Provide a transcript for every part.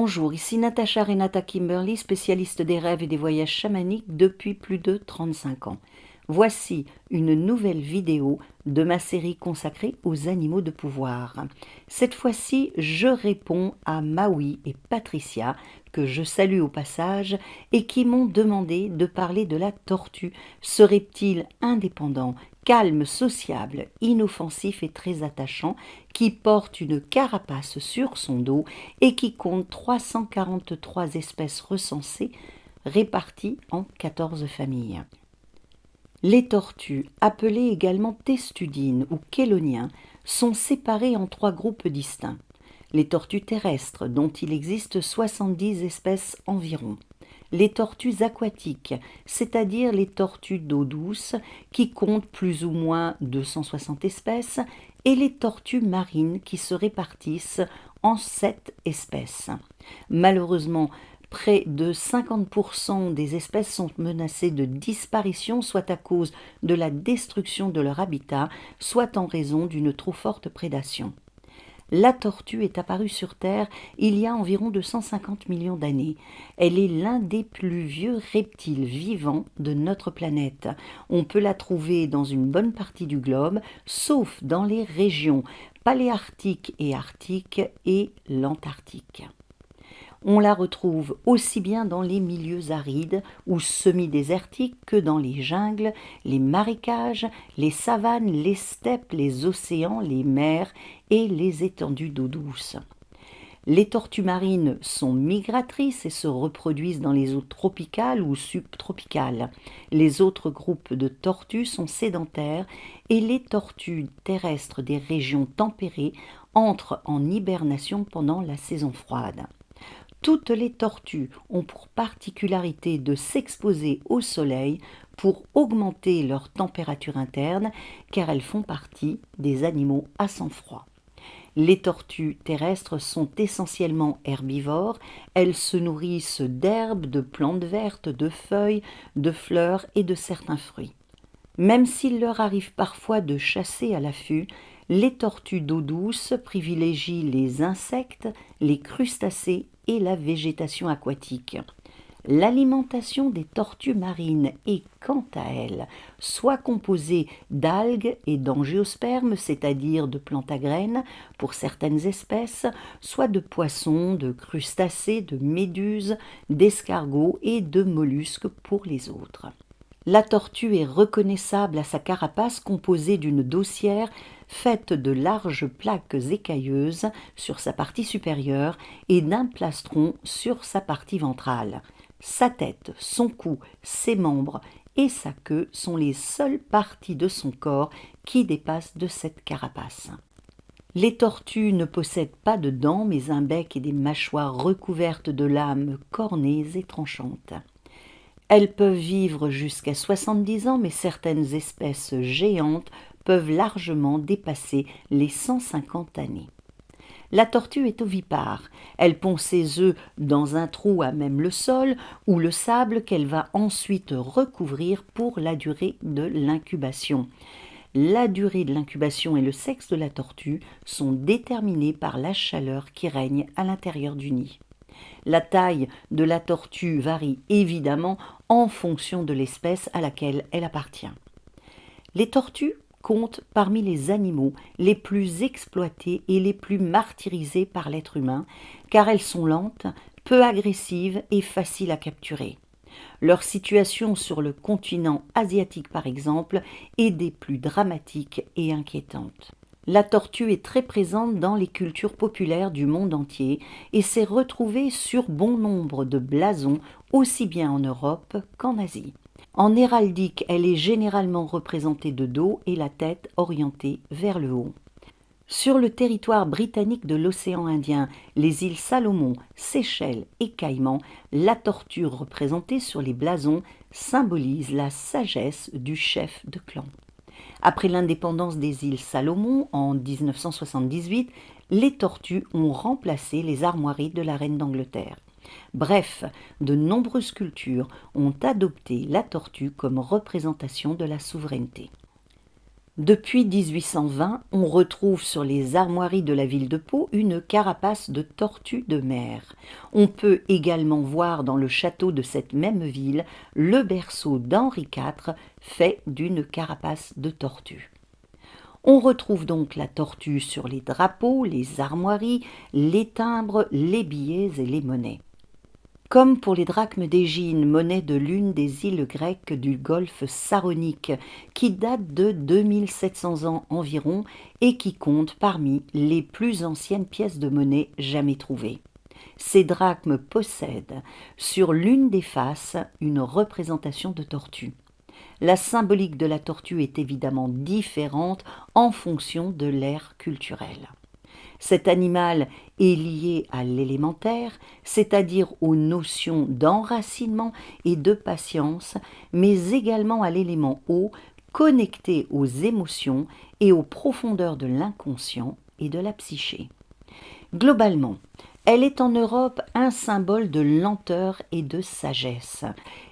Bonjour, ici Natacha Renata Kimberly, spécialiste des rêves et des voyages chamaniques depuis plus de 35 ans. Voici une nouvelle vidéo de ma série consacrée aux animaux de pouvoir. Cette fois-ci, je réponds à Maui et Patricia, que je salue au passage, et qui m'ont demandé de parler de la tortue, ce reptile indépendant, calme, sociable, inoffensif et très attachant, qui porte une carapace sur son dos et qui compte 343 espèces recensées, réparties en 14 familles. Les tortues, appelées également testudines ou chéloniens, sont séparées en 3 groupes distincts. Les tortues terrestres, dont il existe 70 espèces environ. Les tortues aquatiques, c'est-à-dire les tortues d'eau douce, qui comptent plus ou moins 260 espèces, et les tortues marines qui se répartissent en 7 espèces. Malheureusement, près de 50% des espèces sont menacées de disparition, soit à cause de la destruction de leur habitat, soit en raison d'une trop forte prédation. La tortue est apparue sur Terre il y a environ 250 millions d'années. Elle est l'un des plus vieux reptiles vivants de notre planète. On peut la trouver dans une bonne partie du globe, sauf dans les régions paléarctiques et arctiques et l'Antarctique. On la retrouve aussi bien dans les milieux arides ou semi-désertiques que dans les jungles, les marécages, les savanes, les steppes, les océans, les mers et les étendues d'eau douce. Les tortues marines sont migratrices et se reproduisent dans les eaux tropicales ou subtropicales. Les autres groupes de tortues sont sédentaires et les tortues terrestres des régions tempérées entrent en hibernation pendant la saison froide. Toutes les tortues ont pour particularité de s'exposer au soleil pour augmenter leur température interne, car elles font partie des animaux à sang froid. Les tortues terrestres sont essentiellement herbivores, elles se nourrissent d'herbes, de plantes vertes, de feuilles, de fleurs et de certains fruits. Même s'il leur arrive parfois de chasser à l'affût, les tortues d'eau douce privilégient les insectes, les crustacés et la végétation aquatique. L'alimentation des tortues marines est, quant à elle, soit composée d'algues et d'angiospermes, c'est-à-dire de plantes à graines pour certaines espèces, soit de poissons, de crustacés, de méduses, d'escargots et de mollusques pour les autres. La tortue est reconnaissable à sa carapace composée d'une dossière faite de larges plaques écailleuses sur sa partie supérieure et d'un plastron sur sa partie ventrale. Sa tête, son cou, ses membres et sa queue sont les seules parties de son corps qui dépassent de cette carapace. Les tortues ne possèdent pas de dents mais un bec et des mâchoires recouvertes de lames cornées et tranchantes. Elles peuvent vivre jusqu'à 70 ans, mais certaines espèces géantes peuvent largement dépasser les 150 années. La tortue est ovipare. Elle pond ses œufs dans un trou à même le sol ou le sable qu'elle va ensuite recouvrir pour la durée de l'incubation. La durée de l'incubation et le sexe de la tortue sont déterminés par la chaleur qui règne à l'intérieur du nid. La taille de la tortue varie évidemment en fonction de l'espèce à laquelle elle appartient. Les tortues comptent parmi les animaux les plus exploités et les plus martyrisés par l'être humain, car elles sont lentes, peu agressives et faciles à capturer. Leur situation sur le continent asiatique, par exemple, est des plus dramatiques et inquiétantes. La tortue est très présente dans les cultures populaires du monde entier et s'est retrouvée sur bon nombre de blasons, aussi bien en Europe qu'en Asie. En héraldique, elle est généralement représentée de dos et la tête orientée vers le haut. Sur le territoire britannique de l'océan Indien, les îles Salomon, Seychelles et Caïmans, la tortue représentée sur les blasons symbolise la sagesse du chef de clan. Après l'indépendance des îles Salomon en 1978, les tortues ont remplacé les armoiries de la reine d'Angleterre. Bref, de nombreuses cultures ont adopté la tortue comme représentation de la souveraineté. Depuis 1820, on retrouve sur les armoiries de la ville de Pau une carapace de tortue de mer. On peut également voir dans le château de cette même ville le berceau d'Henri IV fait d'une carapace de tortue. On retrouve donc la tortue sur les drapeaux, les armoiries, les timbres, les billets et les monnaies. Comme pour les drachmes d'Égine, monnaie de l'une des îles grecques du golfe Saronique, qui date de 2700 ans environ et qui compte parmi les plus anciennes pièces de monnaie jamais trouvées. Ces drachmes possèdent sur l'une des faces une représentation de tortue. La symbolique de la tortue est évidemment différente en fonction de l'ère culturelle. Cet animal est lié à l'élémentaire, c'est-à-dire aux notions d'enracinement et de patience, mais également à l'élément eau, connecté aux émotions et aux profondeurs de l'inconscient et de la psyché. Globalement, elle est en Europe un symbole de lenteur et de sagesse,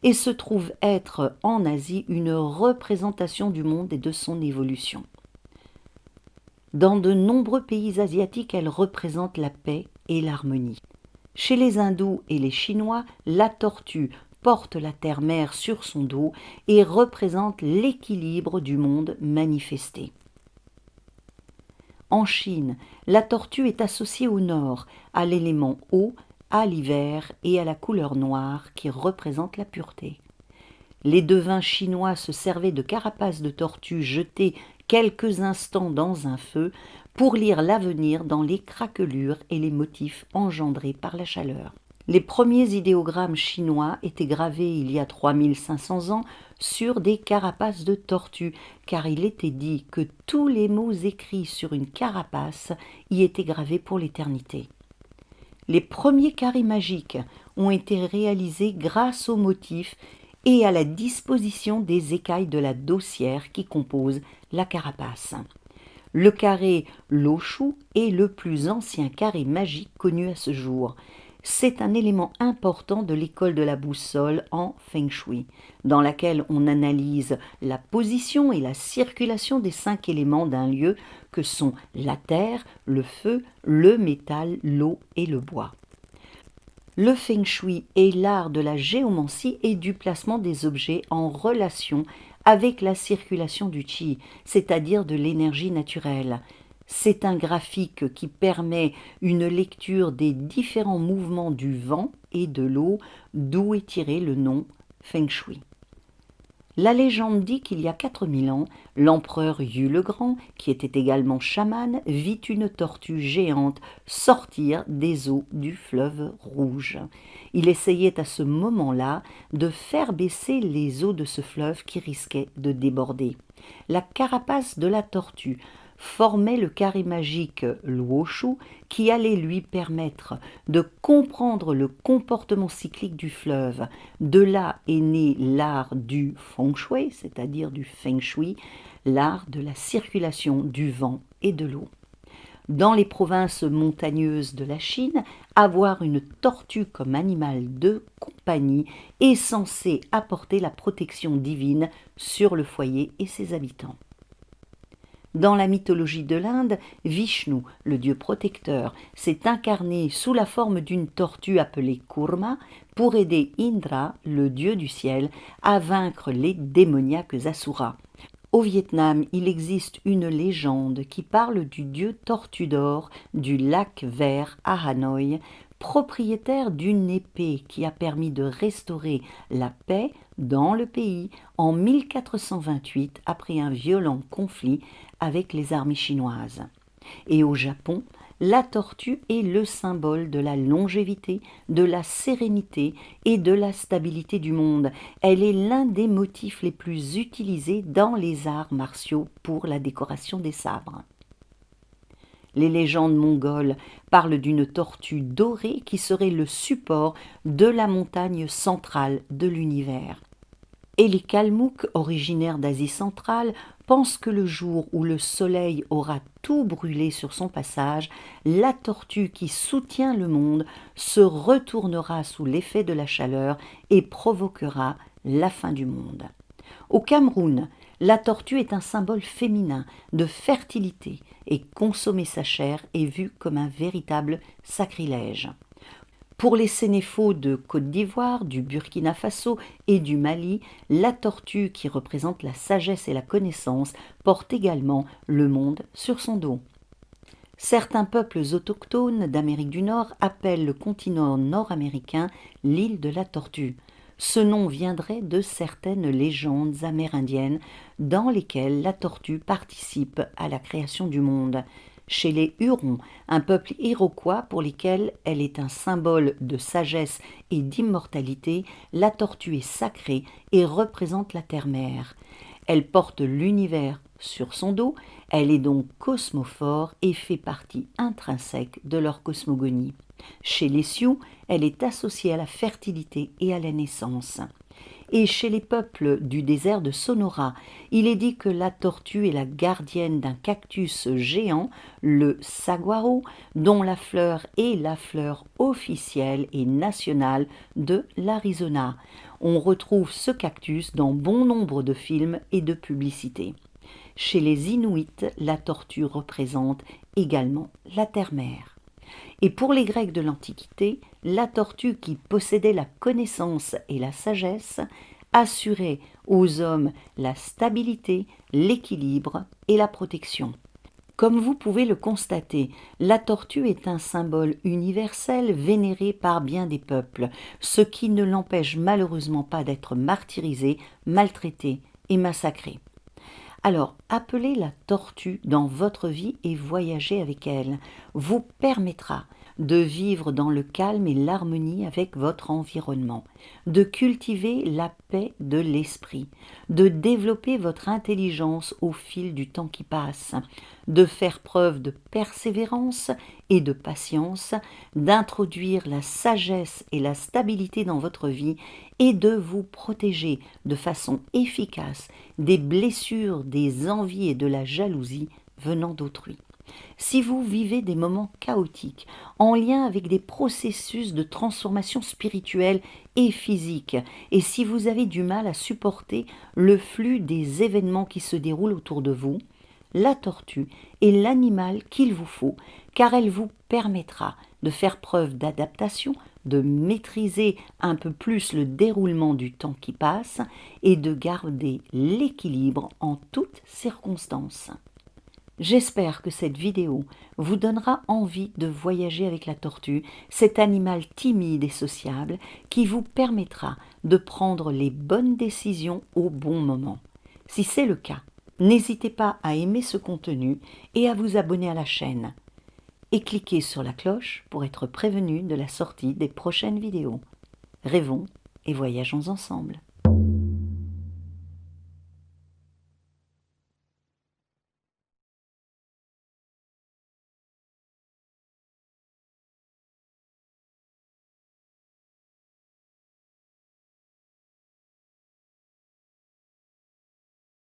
et se trouve être en Asie une représentation du monde et de son évolution. Dans de nombreux pays asiatiques, elle représente la paix et l'harmonie. Chez les hindous et les chinois, la tortue porte la terre-mère sur son dos et représente l'équilibre du monde manifesté. En Chine, la tortue est associée au nord, à l'élément eau, à l'hiver et à la couleur noire qui représente la pureté. Les devins chinois se servaient de carapaces de tortue jetées quelques instants dans un feu pour lire l'avenir dans les craquelures et les motifs engendrés par la chaleur. Les premiers idéogrammes chinois étaient gravés il y a 3500 ans sur des carapaces de tortue, car il était dit que tous les mots écrits sur une carapace y étaient gravés pour l'éternité. Les premiers carrés magiques ont été réalisés grâce aux motifs et à la disposition des écailles de la dossière qui composent la carapace. Le carré Loshu est le plus ancien carré magique connu à ce jour. C'est un élément important de l'école de la boussole en Feng Shui, dans laquelle on analyse la position et la circulation des 5 éléments d'un lieu que sont la terre, le feu, le métal, l'eau et le bois. Le Feng Shui est l'art de la géomancie et du placement des objets en relation avec la circulation du Qi, c'est-à-dire de l'énergie naturelle. C'est un graphique qui permet une lecture des différents mouvements du vent et de l'eau, d'où est tiré le nom Feng Shui. La légende dit qu'il y a 4000 ans, l'empereur Yu le Grand, qui était également chaman, vit une tortue géante sortir des eaux du fleuve Rouge. Il essayait à ce moment-là de faire baisser les eaux de ce fleuve qui risquait de déborder. La carapace de la tortue formait le carré magique Luoshu qui allait lui permettre de comprendre le comportement cyclique du fleuve. De là est né l'art du Feng Shui, c'est-à-dire du Feng Shui, l'art de la circulation du vent et de l'eau. Dans les provinces montagneuses de la Chine, avoir une tortue comme animal de compagnie est censé apporter la protection divine sur le foyer et ses habitants. Dans la mythologie de l'Inde, Vishnu, le dieu protecteur, s'est incarné sous la forme d'une tortue appelée Kurma pour aider Indra, le dieu du ciel, à vaincre les démoniaques asuras. Au Vietnam, il existe une légende qui parle du dieu tortue d'or du lac vert à Hanoï, propriétaire d'une épée qui a permis de restaurer la paix dans le pays en 1428 après un violent conflit avec les armées chinoises. Et au Japon, la tortue est le symbole de la longévité, de la sérénité et de la stabilité du monde. Elle est l'un des motifs les plus utilisés dans les arts martiaux pour la décoration des sabres. Les légendes mongoles parlent d'une tortue dorée qui serait le support de la montagne centrale de l'univers. Et les Kalmouks, originaires d'Asie centrale, pensent que le jour où le soleil aura tout brûlé sur son passage, la tortue qui soutient le monde se retournera sous l'effet de la chaleur et provoquera la fin du monde. Au Cameroun, La tortue est un symbole féminin de fertilité et consommer sa chair est vu comme un véritable sacrilège. Pour les Sénéfaux de Côte d'Ivoire, du Burkina Faso et du Mali, la tortue, qui représente la sagesse et la connaissance, porte également le monde sur son dos. Certains peuples autochtones d'Amérique du Nord appellent le continent nord-américain l'île de la tortue. Ce nom viendrait de certaines légendes amérindiennes dans lesquelles la tortue participe à la création du monde. Chez les Hurons, un peuple iroquois pour lesquels elle est un symbole de sagesse et d'immortalité, la tortue est sacrée et représente la terre-mère. Elle porte l'univers sur son dos, elle est donc cosmophore et fait partie intrinsèque de leur cosmogonie. Chez les Sioux, elle est associée à la fertilité et à la naissance. Et chez les peuples du désert de Sonora, il est dit que la tortue est la gardienne d'un cactus géant, le saguaro, dont la fleur est la fleur officielle et nationale de l'Arizona. On retrouve ce cactus dans bon nombre de films et de publicités. Chez les Inuits, la tortue représente également la terre-mère. Et pour les Grecs de l'Antiquité, la tortue qui possédait la connaissance et la sagesse assurait aux hommes la stabilité, l'équilibre et la protection. Comme vous pouvez le constater, la tortue est un symbole universel vénéré par bien des peuples, ce qui ne l'empêche malheureusement pas d'être martyrisée, maltraitée et massacrée. Alors, appelez la tortue dans votre vie et voyagez avec elle vous permettra de vivre dans le calme et l'harmonie avec votre environnement, de cultiver la paix de l'esprit, de développer votre intelligence au fil du temps qui passe, de faire preuve de persévérance et de patience, d'introduire la sagesse et la stabilité dans votre vie et de vous protéger de façon efficace des blessures, des envies et de la jalousie venant d'autrui. Si vous vivez des moments chaotiques, en lien avec des processus de transformation spirituelle et physique, et si vous avez du mal à supporter le flux des événements qui se déroulent autour de vous, la tortue est l'animal qu'il vous faut, car elle vous permettra de faire preuve d'adaptation, de maîtriser un peu plus le déroulement du temps qui passe et de garder l'équilibre en toutes circonstances. J'espère que cette vidéo vous donnera envie de voyager avec la tortue, cet animal timide et sociable qui vous permettra de prendre les bonnes décisions au bon moment. Si c'est le cas, n'hésitez pas à aimer ce contenu et à vous abonner à la chaîne. Et cliquez sur la cloche pour être prévenu de la sortie des prochaines vidéos. Rêvons et voyageons ensemble.